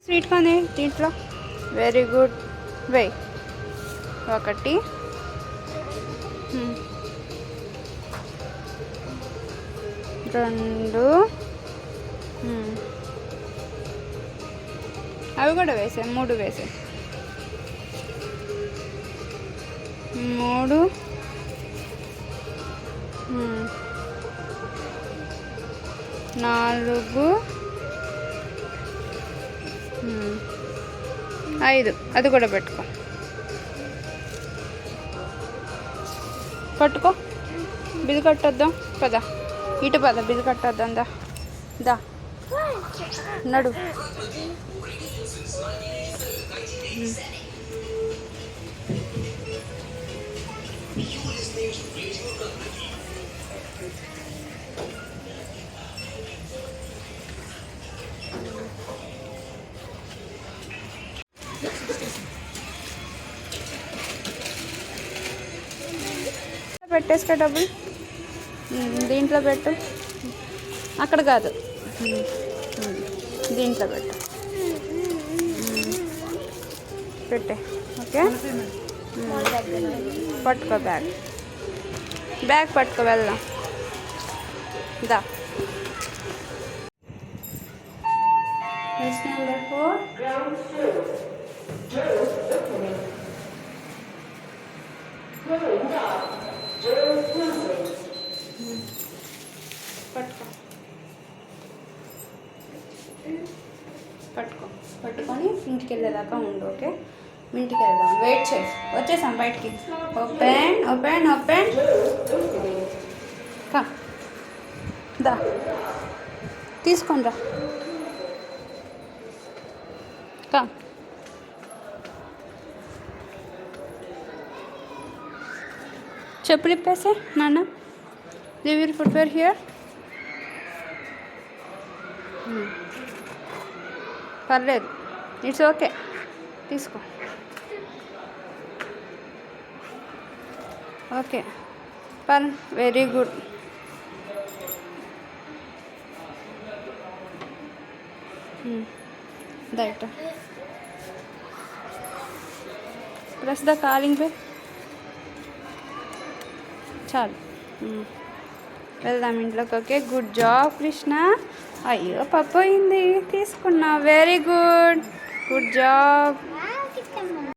Sweet కానీ దీంట్లో very good. వెయ్ 1 2 అవి కూడా వేసే 3 వేసే 3 4 5 అది కూడా పెట్టుకో. పట్టుకో బిజు కట్టొద్దాం పద. ఇటు పద బిజు కట్టొద్దాం. దా దా నడు. పెట్టేసుకో డబ్బులు దీంట్లో పెట్టు. అక్కడ కాదు దీంట్లో పెట్టు. పెట్టే. ఓకే పట్టుకో బ్యాగ్ పట్టుకో వెళ్దాం. దా నెంబర్ 4 పట్టుకొని ఇంటికి వెళ్ళేదాకా ఉండు. ఓకే ఇంటికి వెళ్దాం. వెయిట్ చేయి. వచ్చేసాం బయటికి. Open open open. దా తీసుకొని రా. చెప్పులు ఇప్పేసే నాన్న. Leave your footwear here. పర్లేదు ఇట్స్ ఓకే తీసుకో. Okay per very good. Right press the calling bell. చాలు వెళ్దాం ఇంట్లోకి. Okay good job Krishna. అయ్యో పప్పు అయింది తీసుకున్నా. Very good good job.